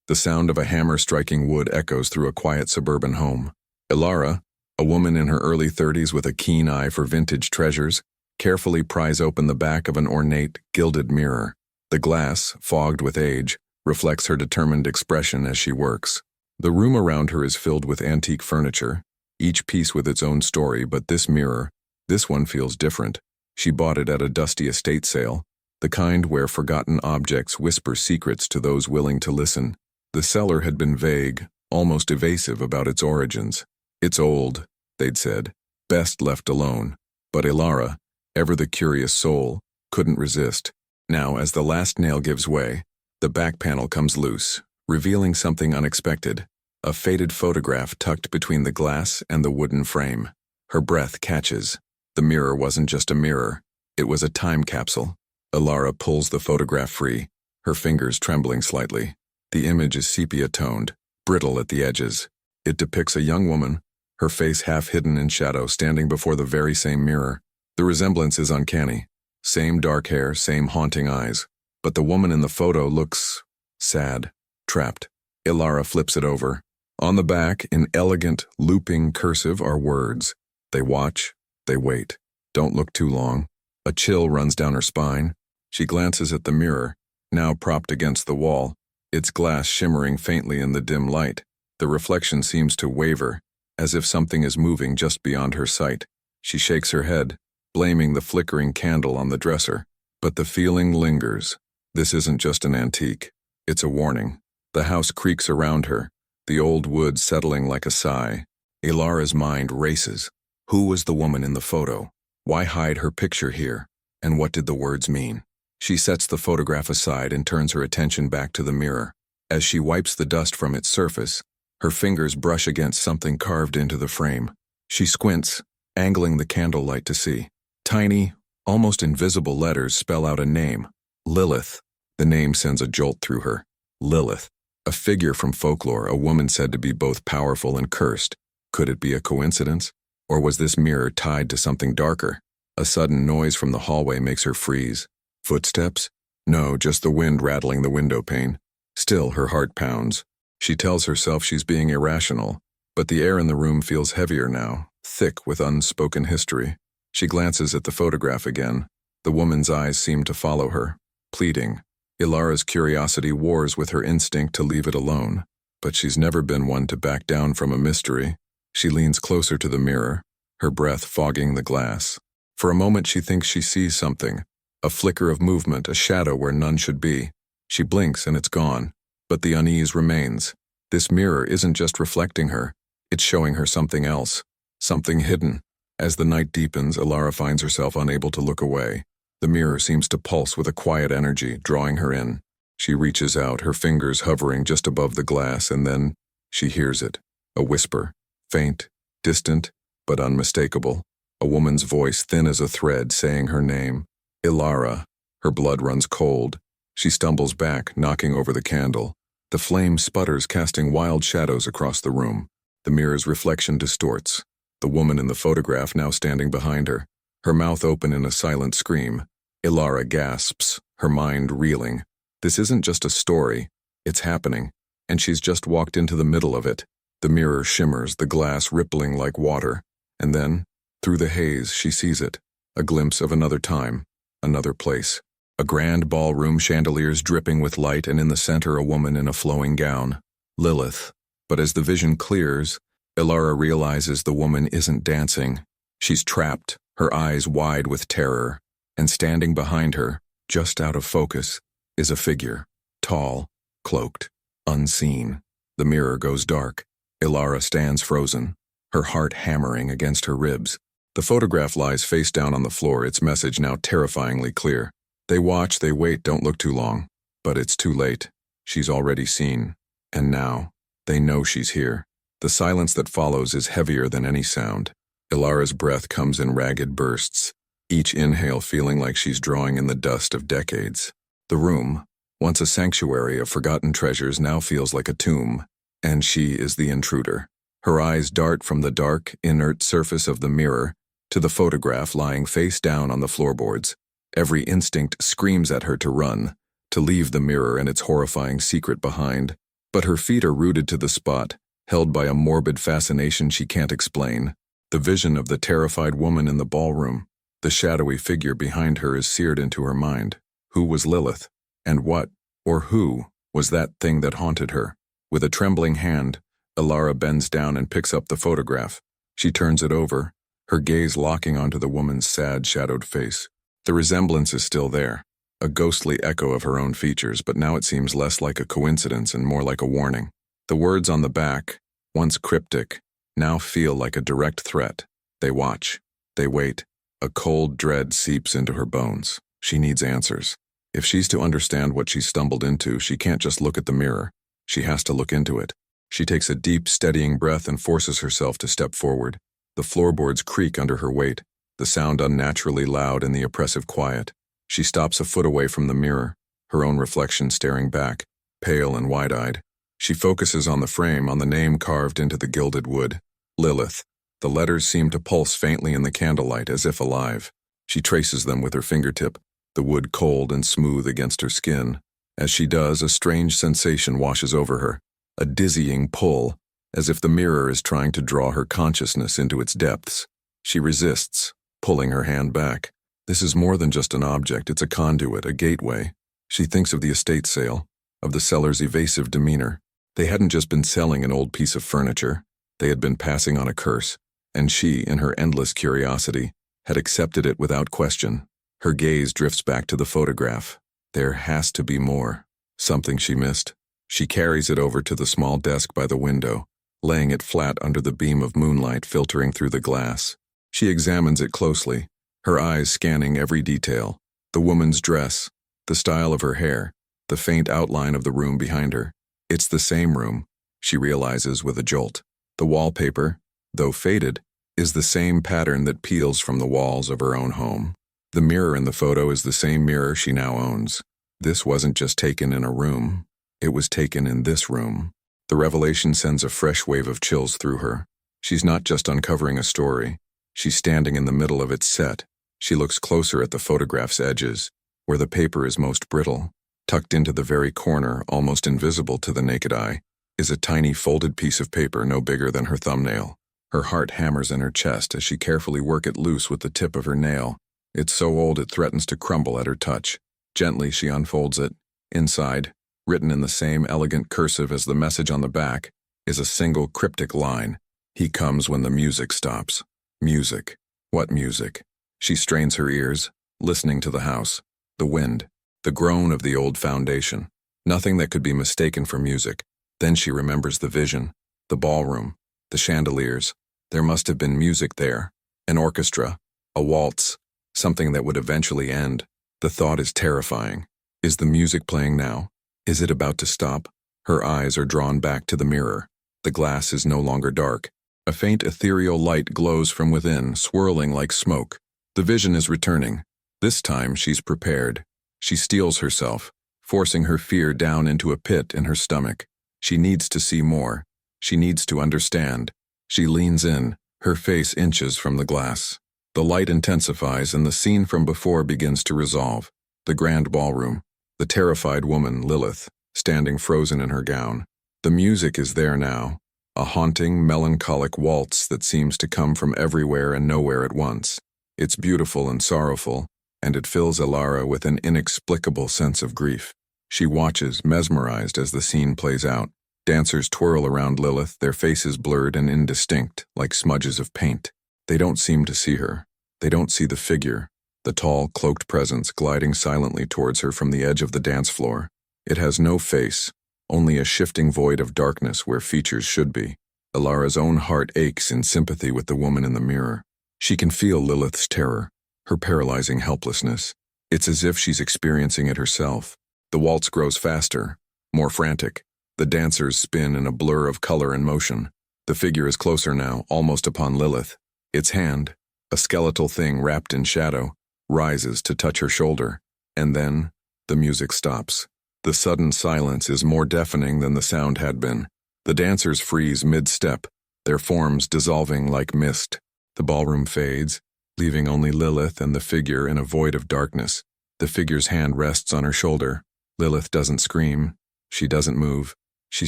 The sound of a hammer striking wood echoes through a quiet suburban home. Ilara, a woman in her early 30s with a keen eye for vintage treasures, carefully pries open the back of an ornate, gilded mirror. The glass, fogged with age, reflects her determined expression as she works. The room around her is filled with antique furniture, each piece with its own story, but this mirror, this one feels different. She bought it at a dusty estate sale, the kind where forgotten objects whisper secrets to those willing to listen. The seller had been vague, almost evasive about its origins. "It's old," they'd said, "best left alone." But Ilara, ever the curious soul, couldn't resist. Now, as the last nail gives way, the back panel comes loose, revealing something unexpected, a faded photograph tucked between the glass and the wooden frame. Her breath catches. The mirror wasn't just a mirror, it was a time capsule. Ilara pulls the photograph free, her fingers trembling slightly. The image is sepia-toned, brittle at the edges. It depicts a young woman, her face half hidden in shadow, standing before the very same mirror. The resemblance is uncanny. Same dark hair, same haunting eyes. But the woman in the photo looks sad, trapped. Ilara flips it over. On the back, in elegant, looping cursive, are words. They watch, they wait. Don't look too long. A chill runs down her spine. She glances at the mirror, now propped against the wall, its glass shimmering faintly in the dim light. The reflection seems to waver, as if something is moving just beyond her sight. She shakes her head, blaming the flickering candle on the dresser. But the feeling lingers. This isn't just an antique. It's a warning. The house creaks around her, the old wood settling like a sigh. Ilara's mind races. Who was the woman in the photo? Why hide her picture here? And what did the words mean? She sets the photograph aside and turns her attention back to the mirror. As she wipes the dust from its surface, her fingers brush against something carved into the frame. She squints, angling the candlelight to see. Tiny, almost invisible letters spell out a name. Lilith. The name sends a jolt through her. Lilith. A figure from folklore, a woman said to be both powerful and cursed. Could it be a coincidence? Or was this mirror tied to something darker? A sudden noise from the hallway makes her freeze. Footsteps? No, just the wind rattling the window pane. Still, her heart pounds. She tells herself she's being irrational, but the air in the room feels heavier now, thick with unspoken history. She glances at the photograph again. The woman's eyes seem to follow her, pleading. Ilara's curiosity wars with her instinct to leave it alone, but she's never been one to back down from a mystery. She leans closer to the mirror, her breath fogging the glass. For a moment she thinks she sees something, a flicker of movement, a shadow where none should be. She blinks and it's gone, but the unease remains. This mirror isn't just reflecting her, it's showing her something else, something hidden. As the night deepens, Ilara finds herself unable to look away. The mirror seems to pulse with a quiet energy, drawing her in. She reaches out, her fingers hovering just above the glass, and then she hears it. A whisper, faint, distant, but unmistakable. A woman's voice, thin as a thread, saying her name. Ilara. Her blood runs cold. She stumbles back, knocking over the candle. The flame sputters, casting wild shadows across the room. The mirror's reflection distorts. The woman in the photograph now standing behind her, her mouth open in a silent scream. Ilara gasps, her mind reeling. This isn't just a story, it's happening, and she's just walked into the middle of it. The mirror shimmers, the glass rippling like water, and then, through the haze, she sees it, a glimpse of another time, another place. A grand ballroom, chandeliers dripping with light, and in the center a woman in a flowing gown. Lilith. But as the vision clears, Ilara realizes the woman isn't dancing. She's trapped, her eyes wide with terror, and standing behind her, just out of focus, is a figure, tall, cloaked, unseen. The mirror goes dark. Ilara stands frozen, her heart hammering against her ribs. The photograph lies face down on the floor, its message now terrifyingly clear. They watch, they wait, don't look too long. But it's too late. She's already seen. And now, they know she's here. The silence that follows is heavier than any sound. Ilara's breath comes in ragged bursts, each inhale feeling like she's drawing in the dust of decades. The room, once a sanctuary of forgotten treasures, now feels like a tomb, and she is the intruder. Her eyes dart from the dark, inert surface of the mirror to the photograph lying face down on the floorboards. Every instinct screams at her to run, to leave the mirror and its horrifying secret behind. But her feet are rooted to the spot, held by a morbid fascination she can't explain. The vision of the terrified woman in the ballroom, the shadowy figure behind her, is seared into her mind. Who was Lilith? And what, or who, was that thing that haunted her? With a trembling hand, Ilara bends down and picks up the photograph. She turns it over, her gaze locking onto the woman's sad, shadowed face. The resemblance is still there, a ghostly echo of her own features, but now it seems less like a coincidence and more like a warning. The words on the back, once cryptic, now feel like a direct threat. They watch. They wait. A cold dread seeps into her bones. She needs answers. If she's to understand what she's stumbled into, she can't just look at the mirror. She has to look into it. She takes a deep, steadying breath and forces herself to step forward. The floorboards creak under her weight, the sound unnaturally loud in the oppressive quiet. She stops a foot away from the mirror, her own reflection staring back, pale and wide-eyed. She focuses on the frame, on the name carved into the gilded wood. Lilith. The letters seem to pulse faintly in the candlelight, as if alive. She traces them with her fingertip, the wood cold and smooth against her skin. As she does, a strange sensation washes over her, a dizzying pull, as if the mirror is trying to draw her consciousness into its depths. She resists, pulling her hand back. This is more than just an object, it's a conduit, a gateway. She thinks of the estate sale, of the seller's evasive demeanor. They hadn't just been selling an old piece of furniture, they had been passing on a curse, and she, in her endless curiosity, had accepted it without question. Her gaze drifts back to the photograph. There has to be more. Something she missed. She carries it over to the small desk by the window, laying it flat under the beam of moonlight filtering through the glass. She examines it closely, her eyes scanning every detail. The woman's dress, the style of her hair, the faint outline of the room behind her. It's the same room, she realizes with a jolt. The wallpaper, though faded, is the same pattern that peels from the walls of her own home. The mirror in the photo is the same mirror she now owns. This wasn't just taken in a room, it was taken in this room. The revelation sends a fresh wave of chills through her. She's not just uncovering a story, she's standing in the middle of its set. She looks closer at the photograph's edges, where the paper is most brittle. Tucked into the very corner, almost invisible to the naked eye, is a tiny folded piece of paper no bigger than her thumbnail. Her heart hammers in her chest as she carefully works it loose with the tip of her nail. It's so old it threatens to crumble at her touch. Gently she unfolds it. Inside, written in the same elegant cursive as the message on the back, is a single cryptic line. He comes when the music stops. Music. What music? She strains her ears, listening to the house, the wind, the groan of the old foundation. Nothing that could be mistaken for music. Then she remembers the vision, the ballroom, the chandeliers. There must have been music there, an orchestra, a waltz, something that would eventually end. The thought is terrifying. Is the music playing now? Is it about to stop? Her eyes are drawn back to the mirror. The glass is no longer dark. A faint ethereal light glows from within, swirling like smoke. The vision is returning. This time she's prepared. She steels herself, forcing her fear down into a pit in her stomach. She needs to see more. She needs to understand. She leans in, her face inches from the glass. The light intensifies and the scene from before begins to resolve. The grand ballroom. The terrified woman, Lilith, standing frozen in her gown. The music is there now. A haunting, melancholic waltz that seems to come from everywhere and nowhere at once. It's beautiful and sorrowful, and it fills Ilara with an inexplicable sense of grief. She watches, mesmerized, as the scene plays out. Dancers twirl around Lilith, their faces blurred and indistinct, like smudges of paint. They don't seem to see her. They don't see the figure, the tall, cloaked presence gliding silently towards her from the edge of the dance floor. It has no face, only a shifting void of darkness where features should be. Ilara's own heart aches in sympathy with the woman in the mirror. She can feel Lilith's terror, her paralyzing helplessness. It's as if she's experiencing it herself. The waltz grows faster, more frantic. The dancers spin in a blur of color and motion. The figure is closer now, almost upon Lilith. Its hand, a skeletal thing wrapped in shadow, rises to touch her shoulder, and then the music stops. The sudden silence is more deafening than the sound had been. The dancers freeze mid-step, their forms dissolving like mist. The ballroom fades, leaving only Lilith and the figure in a void of darkness. The figure's hand rests on her shoulder. Lilith doesn't scream. She doesn't move. She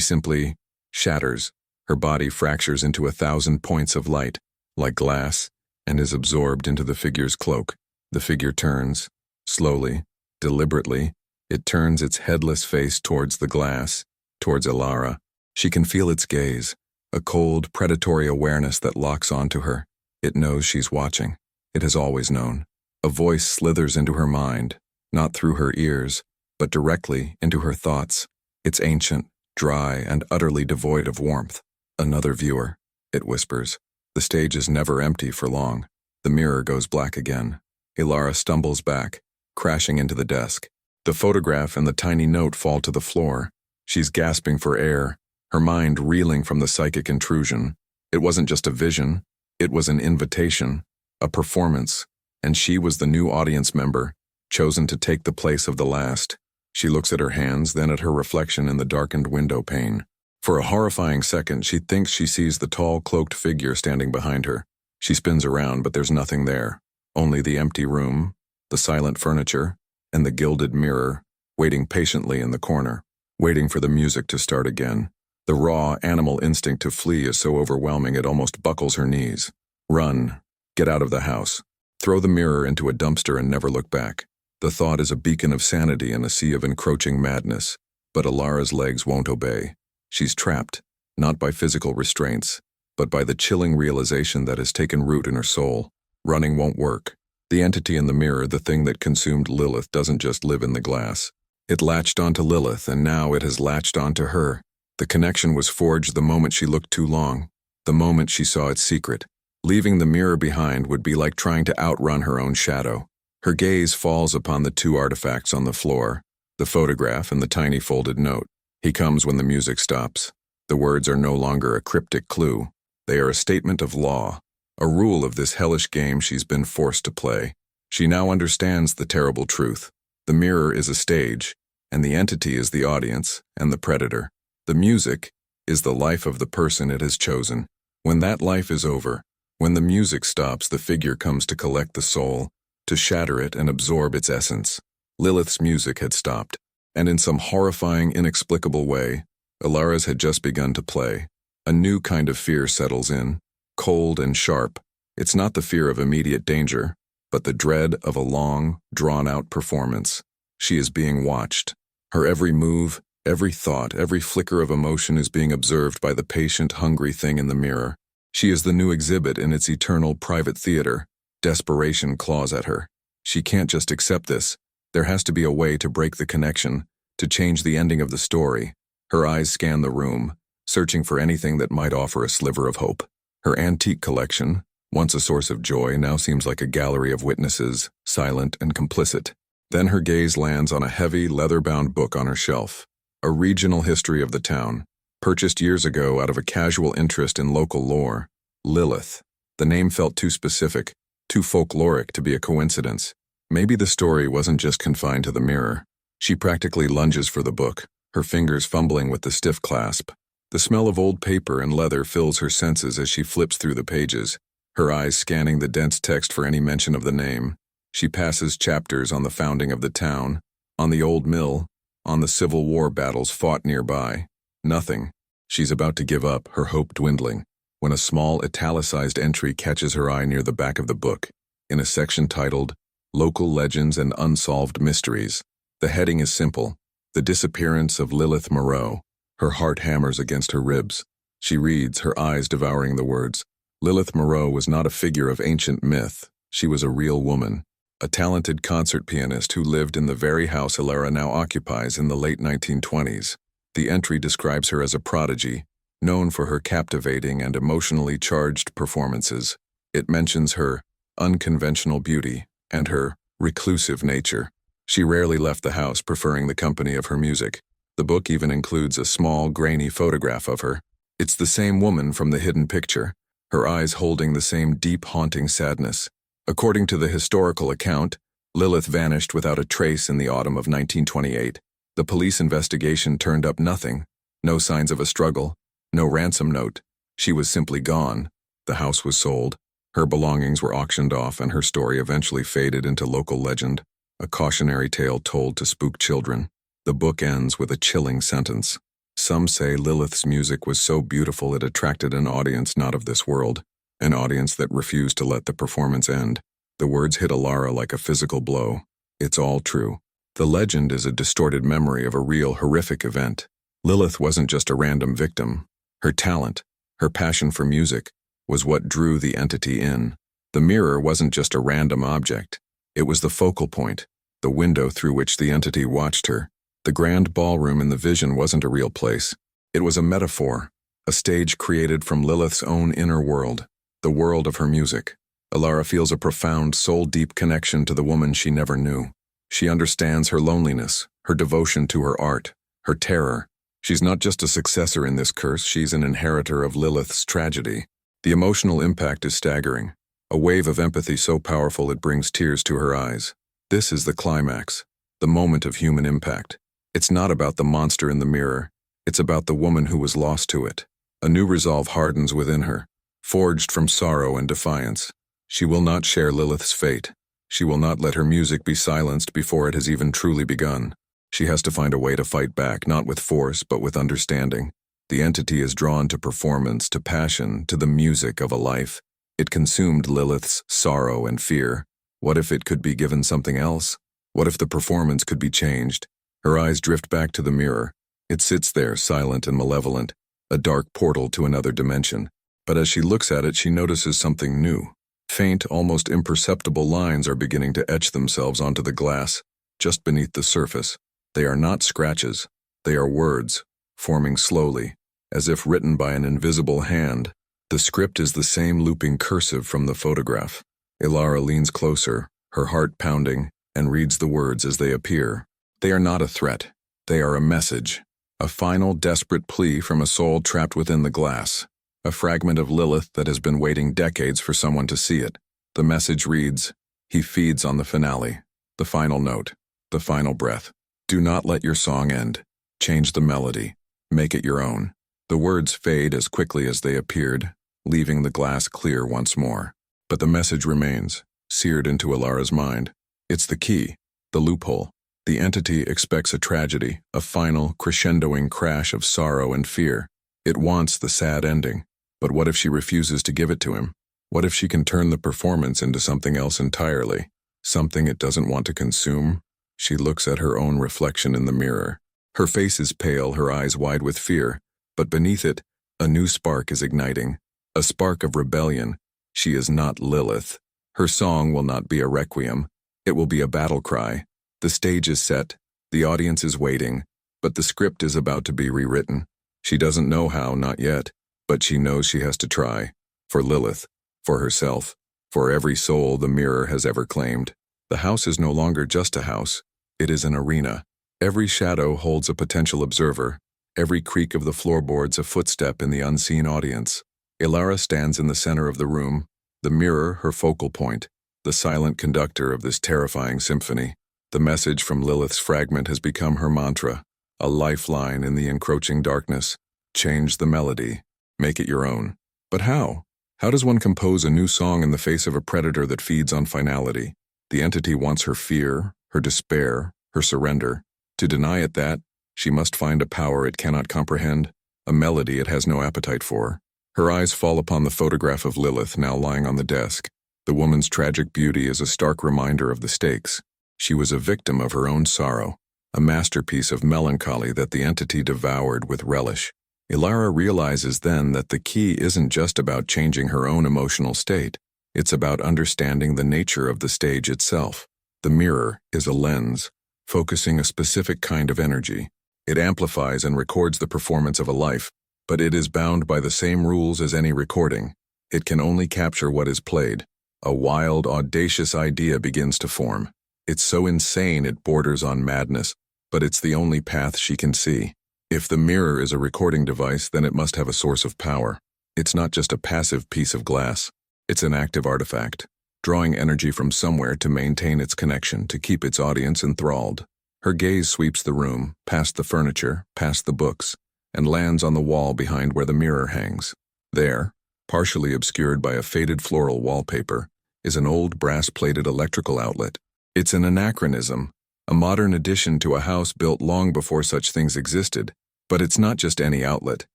simply shatters. Her body fractures into 1,000 points of light, like glass, and is absorbed into the figure's cloak. The figure turns. Slowly, deliberately, it turns its headless face towards the glass, towards Ilara. She can feel its gaze, a cold, predatory awareness that locks onto her. It knows she's watching. It has always known. A voice slithers into her mind, not through her ears, but directly into her thoughts. It's ancient, dry, and utterly devoid of warmth. Another viewer, it whispers. The stage is never empty for long. The mirror goes black again. Ilara stumbles back, crashing into the desk. The photograph and the tiny note fall to the floor. She's gasping for air, her mind reeling from the psychic intrusion. It wasn't just a vision, it was an invitation, a performance, and she was the new audience member, chosen to take the place of the last. She looks at her hands, then at her reflection in the darkened window pane. For a horrifying second, she thinks she sees the tall, cloaked figure standing behind her. She spins around, but there's nothing there. Only the empty room, the silent furniture, and the gilded mirror, waiting patiently in the corner, waiting for the music to start again. The raw, animal instinct to flee is so overwhelming it almost buckles her knees. Run. Get out of the house. Throw the mirror into a dumpster and never look back. The thought is a beacon of sanity in a sea of encroaching madness, but Ilara's legs won't obey. She's trapped, not by physical restraints, but by the chilling realization that has taken root in her soul. Running won't work. The entity in the mirror, the thing that consumed Lilith, doesn't just live in the glass. It latched onto Lilith, and now it has latched onto her. The connection was forged the moment she looked too long, the moment she saw its secret. Leaving the mirror behind would be like trying to outrun her own shadow. Her gaze falls upon the two artifacts on the floor, the photograph and the tiny folded note. He comes when the music stops. The words are no longer a cryptic clue. They are a statement of law, a rule of this hellish game she's been forced to play. She now understands the terrible truth. The mirror is a stage, and the entity is the audience and the predator. The music is the life of the person it has chosen. When that life is over, when the music stops, the figure comes to collect the soul, to shatter it and absorb its essence. Lilith's music had stopped, and in some horrifying, inexplicable way, Ilara's had just begun to play. A new kind of fear settles in, cold and sharp. It's not the fear of immediate danger, but the dread of a long, drawn-out performance. She is being watched. Her every move, every thought, every flicker of emotion is being observed by the patient, hungry thing in the mirror. She is the new exhibit in its eternal private theater. Desperation claws at her. She can't just accept this. There has to be a way to break the connection, to change the ending of the story. Her eyes scan the room, searching for anything that might offer a sliver of hope. Her antique collection, once a source of joy, now seems like a gallery of witnesses, silent and complicit. Then her gaze lands on a heavy, leather-bound book on her shelf, a regional history of the town, purchased years ago out of a casual interest in local lore. Lilith. The name felt too specific, too folkloric to be a coincidence. Maybe the story wasn't just confined to the mirror. She practically lunges for the book, her fingers fumbling with the stiff clasp. The smell of old paper and leather fills her senses as she flips through the pages, her eyes scanning the dense text for any mention of the name. She passes chapters on the founding of the town, on the old mill, on the Civil War battles fought nearby. Nothing. She's about to give up, her hope dwindling, when a small italicized entry catches her eye near the back of the book, in a section titled, Local Legends and Unsolved Mysteries. The heading is simple, The Disappearance of Lilith Moreau. Her heart hammers against her ribs. She reads, her eyes devouring the words. Lilith Moreau was not a figure of ancient myth. She was a real woman, a talented concert pianist who lived in the very house Ilara now occupies in the late 1920s. The entry describes her as a prodigy, known for her captivating and emotionally charged performances. It mentions her unconventional beauty and her reclusive nature. She rarely left the house, preferring the company of her music. The book even includes a small, grainy photograph of her. It's the same woman from the hidden picture, her eyes holding the same deep, haunting sadness. According to the historical account, Lilith vanished without a trace in the autumn of 1928. The police investigation turned up nothing. No signs of a struggle, no ransom note. She was simply gone. The house was sold. Her belongings were auctioned off, and her story eventually faded into local legend, a cautionary tale told to spook children. The book ends with a chilling sentence. Some say Lilith's music was so beautiful it attracted an audience not of this world, an audience that refused to let the performance end. The words hit Alara like a physical blow. It's all true. The legend is a distorted memory of a real horrific event. Lilith wasn't just a random victim. Her talent, her passion for music, was what drew the entity in. The mirror wasn't just a random object. It was the focal point, the window through which the entity watched her. The grand ballroom in the vision wasn't a real place. It was a metaphor, a stage created from Lilith's own inner world, the world of her music. Alara feels a profound, soul-deep connection to the woman she never knew. She understands her loneliness, her devotion to her art, her terror. She's not just a successor in this curse, she's an inheritor of Lilith's tragedy. The emotional impact is staggering, a wave of empathy so powerful it brings tears to her eyes. This is the climax, the moment of human impact. It's not about the monster in the mirror, it's about the woman who was lost to it. A new resolve hardens within her, forged from sorrow and defiance. She will not share Lilith's fate. She will not let her music be silenced before it has even truly begun. She has to find a way to fight back, not with force, but with understanding. The entity is drawn to performance, to passion, to the music of a life. It consumed Lilith's sorrow and fear. What if it could be given something else? What if the performance could be changed? Her eyes drift back to the mirror. It sits there, silent and malevolent, a dark portal to another dimension. But as she looks at it, she notices something new. Faint, almost imperceptible lines are beginning to etch themselves onto the glass, just beneath the surface. They are not scratches. They are words, forming slowly, as if written by an invisible hand. The script is the same looping cursive from the photograph. Alara leans closer, her heart pounding, and reads the words as they appear. They are not a threat. They are a message. A final, desperate plea from a soul trapped within the glass. A fragment of Lilith that has been waiting decades for someone to see it. The message reads, "He feeds on the finale." The final note. The final breath. Do not let your song end. Change the melody. Make it your own. The words fade as quickly as they appeared, leaving the glass clear once more. But the message remains, seared into Alara's mind. It's the key, the loophole. The entity expects a tragedy, a final, crescendoing crash of sorrow and fear. It wants the sad ending. But what if she refuses to give it to him? What if she can turn the performance into something else entirely? Something it doesn't want to consume? She looks at her own reflection in the mirror. Her face is pale, her eyes wide with fear. But beneath it, a new spark is igniting. A spark of rebellion. She is not Lilith. Her song will not be a requiem. It will be a battle cry. The stage is set. The audience is waiting. But the script is about to be rewritten. She doesn't know how, not yet. But she knows she has to try. For Lilith. For herself. For every soul the mirror has ever claimed. The house is no longer just a house. It is an arena. Every shadow holds a potential observer. Every creak of the floorboards a footstep in the unseen audience. Alara stands in the center of the room, the mirror her focal point, the silent conductor of this terrifying symphony. The message from Lilith's fragment has become her mantra, a lifeline in the encroaching darkness. Change the melody. Make it your own. But how? How does one compose a new song in the face of a predator that feeds on finality? The entity wants her fear, her despair, her surrender. To deny it that, she must find a power it cannot comprehend, a melody it has no appetite for. Her eyes fall upon the photograph of Lilith now lying on the desk. The woman's tragic beauty is a stark reminder of the stakes. She was a victim of her own sorrow, a masterpiece of melancholy that the entity devoured with relish. Alara realizes then that the key isn't just about changing her own emotional state. It's about understanding the nature of the stage itself. The mirror is a lens, focusing a specific kind of energy. It amplifies and records the performance of a life, but it is bound by the same rules as any recording. It can only capture what is played. A wild, audacious idea begins to form. It's so insane it borders on madness, but it's the only path she can see. If the mirror is a recording device, then it must have a source of power. It's not just a passive piece of glass. It's an active artifact, drawing energy from somewhere to maintain its connection, to keep its audience enthralled. Her gaze sweeps the room, past the furniture, past the books, and lands on the wall behind where the mirror hangs. There, partially obscured by a faded floral wallpaper, is an old brass-plated electrical outlet. It's an anachronism, a modern addition to a house built long before such things existed. But it's not just any outlet.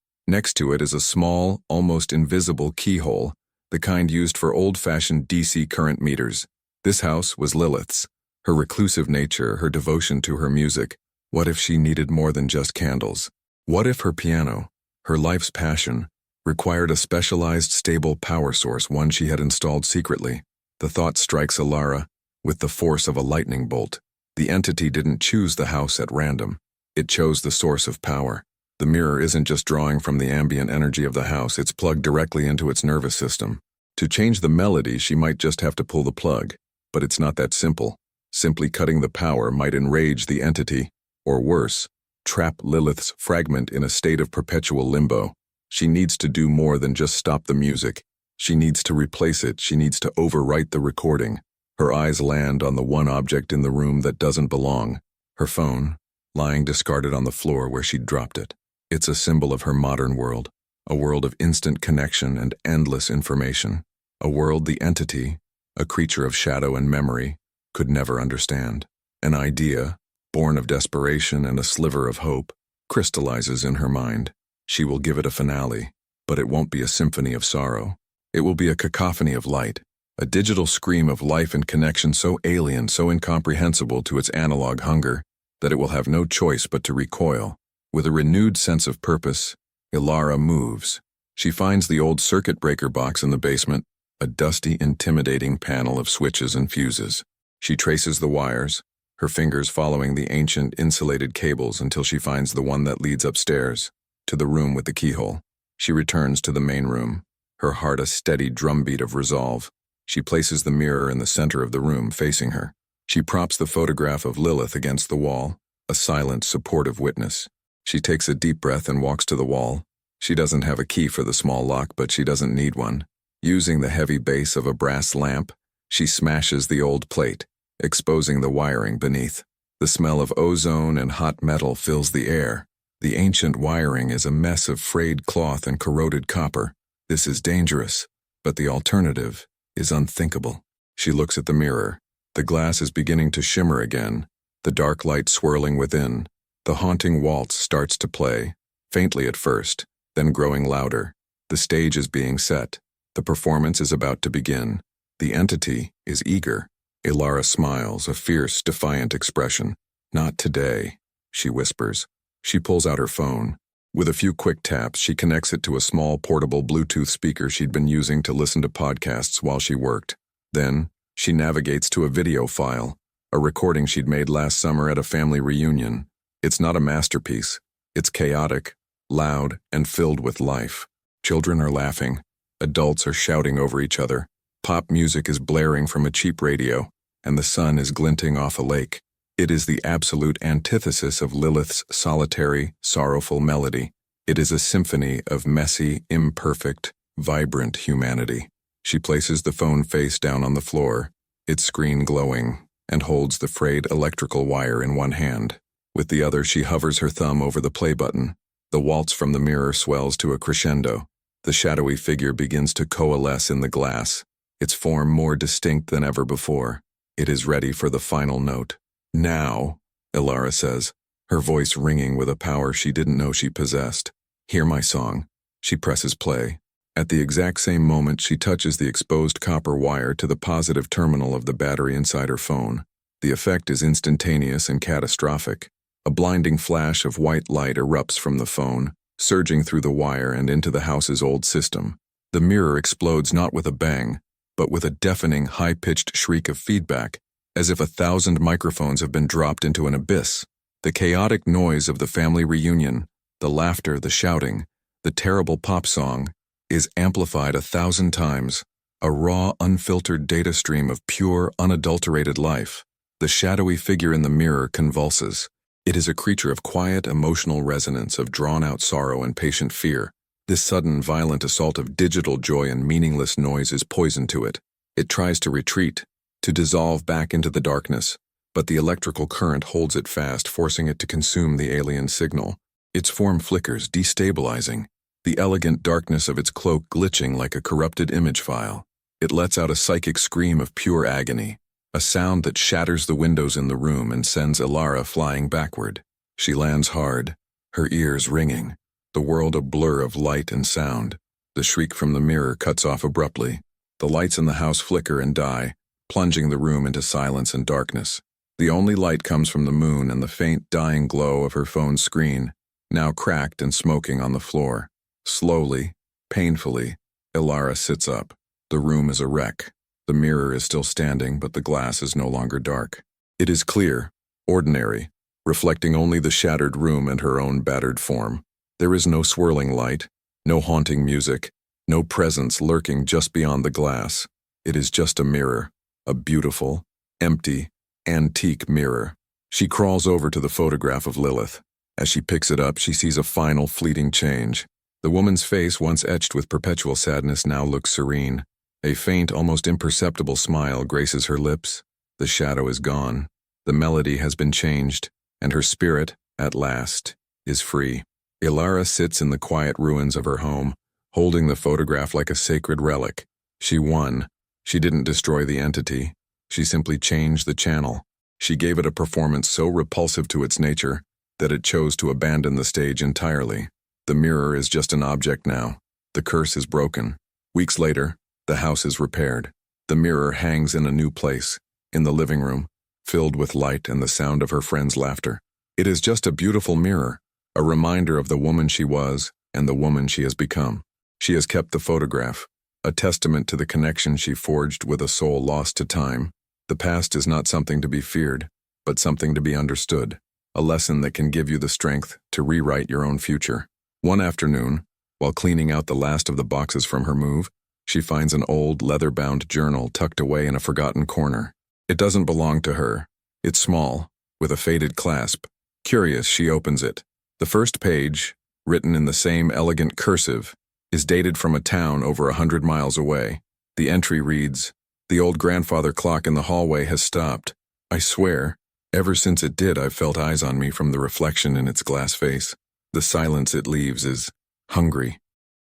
Next to it is a small, almost invisible keyhole, the kind used for old-fashioned DC current meters. This house was Lilith's. Her reclusive nature, her devotion to her music. What if she needed more than just candles? What if her piano, her life's passion, required a specialized stable power source, one she had installed secretly? The thought strikes Ilara with the force of a lightning bolt. The entity didn't choose the house at random. It chose the source of power. The mirror isn't just drawing from the ambient energy of the house, it's plugged directly into its nervous system. To change the melody, she might just have to pull the plug. But it's not that simple. Simply cutting the power might enrage the entity, or worse, trap Lilith's fragment in a state of perpetual limbo. She needs to do more than just stop the music. She needs to replace it. She needs to overwrite the recording. Her eyes land on the one object in the room that doesn't belong. Her phone, lying discarded on the floor where she'd dropped it. It's a symbol of her modern world, a world of instant connection and endless information, a world the entity, a creature of shadow and memory, could never understand. An idea, born of desperation and a sliver of hope, crystallizes in her mind. She will give it a finale, but it won't be a symphony of sorrow. It will be a cacophony of light, a digital scream of life and connection so alien, so incomprehensible to its analog hunger, that it will have no choice but to recoil. With a renewed sense of purpose, Ilara moves. She finds the old circuit breaker box in the basement, a dusty, intimidating panel of switches and fuses. She traces the wires, her fingers following the ancient insulated cables until she finds the one that leads upstairs, to the room with the keyhole. She returns to the main room, her heart a steady drumbeat of resolve. She places the mirror in the center of the room, facing her. She props the photograph of Lilith against the wall, a silent, supportive witness. She takes a deep breath and walks to the wall. She doesn't have a key for the small lock, but she doesn't need one. Using the heavy base of a brass lamp, she smashes the old plate, exposing the wiring beneath. The smell of ozone and hot metal fills the air. The ancient wiring is a mess of frayed cloth and corroded copper. This is dangerous, but the alternative is unthinkable. She looks at the mirror. The glass is beginning to shimmer again, the dark light swirling within. The haunting waltz starts to play, faintly at first, then growing louder. The stage is being set. The performance is about to begin. The entity is eager. Ilara smiles, a fierce, defiant expression. "Not today," she whispers. She pulls out her phone. With a few quick taps, she connects it to a small portable Bluetooth speaker she'd been using to listen to podcasts while she worked. Then, she navigates to a video file, a recording she'd made last summer at a family reunion. It's not a masterpiece. It's chaotic, loud, and filled with life. Children are laughing. Adults are shouting over each other. Pop music is blaring from a cheap radio, and the sun is glinting off a lake. It is the absolute antithesis of Lilith's solitary, sorrowful melody. It is a symphony of messy, imperfect, vibrant humanity. She places the phone face down on the floor, its screen glowing, and holds the frayed electrical wire in one hand. With the other, she hovers her thumb over the play button. The waltz from the mirror swells to a crescendo. The shadowy figure begins to coalesce in the glass, its form more distinct than ever before. It is ready for the final note. "Now," Ilara says, her voice ringing with a power she didn't know she possessed. "Hear my song." She presses play. At the exact same moment, she touches the exposed copper wire to the positive terminal of the battery inside her phone. The effect is instantaneous and catastrophic. A blinding flash of white light erupts from the phone, surging through the wire and into the house's old system. The mirror explodes not with a bang, but with a deafening, high-pitched shriek of feedback, as if 1,000 microphones have been dropped into an abyss. The chaotic noise of the family reunion, the laughter, the shouting, the terrible pop song, is amplified 1,000 times, a raw, unfiltered data stream of pure, unadulterated life. The shadowy figure in the mirror convulses. It is a creature of quiet, emotional resonance, of drawn-out sorrow and patient fear. This sudden, violent assault of digital joy and meaningless noise is poison to it. It tries to retreat, to dissolve back into the darkness, but the electrical current holds it fast, forcing it to consume the alien signal. Its form flickers, destabilizing, the elegant darkness of its cloak glitching like a corrupted image file. It lets out a psychic scream of pure agony, a sound that shatters the windows in the room and sends Ilara flying backward. She lands hard, her ears ringing, the world a blur of light and sound. The shriek from the mirror cuts off abruptly. The lights in the house flicker and die, plunging the room into silence and darkness. The only light comes from the moon and the faint dying glow of her phone's screen, now cracked and smoking on the floor. Slowly, painfully, Ilara sits up. The room is a wreck. The mirror is still standing, but the glass is no longer dark. It is clear, ordinary, reflecting only the shattered room and her own battered form. There is no swirling light, no haunting music, no presence lurking just beyond the glass. It is just a mirror, a beautiful, empty, antique mirror. She crawls over to the photograph of Lilith. As she picks it up, she sees a final fleeting change. The woman's face, once etched with perpetual sadness, now looks serene. A faint, almost imperceptible smile graces her lips. The shadow is gone. The melody has been changed, and her spirit, at last, is free. Ilara sits in the quiet ruins of her home, holding the photograph like a sacred relic. She won. She didn't destroy the entity. She simply changed the channel. She gave it a performance so repulsive to its nature that it chose to abandon the stage entirely. The mirror is just an object now. The curse is broken. Weeks later, the house is repaired. The mirror hangs in a new place, in the living room, filled with light and the sound of her friend's laughter. It is just a beautiful mirror, a reminder of the woman she was and the woman she has become. She has kept the photograph, a testament to the connection she forged with a soul lost to time. The past is not something to be feared, but something to be understood, a lesson that can give you the strength to rewrite your own future. One afternoon, while cleaning out the last of the boxes from her move, she finds an old leather-bound journal tucked away in a forgotten corner. It doesn't belong to her. It's small, with a faded clasp. Curious, she opens it. The first page, written in the same elegant cursive, is dated from a town over 100 miles away. The entry reads, "The old grandfather clock in the hallway has stopped. I swear, ever since it did, I've felt eyes on me from the reflection in its glass face. The silence it leaves is hungry,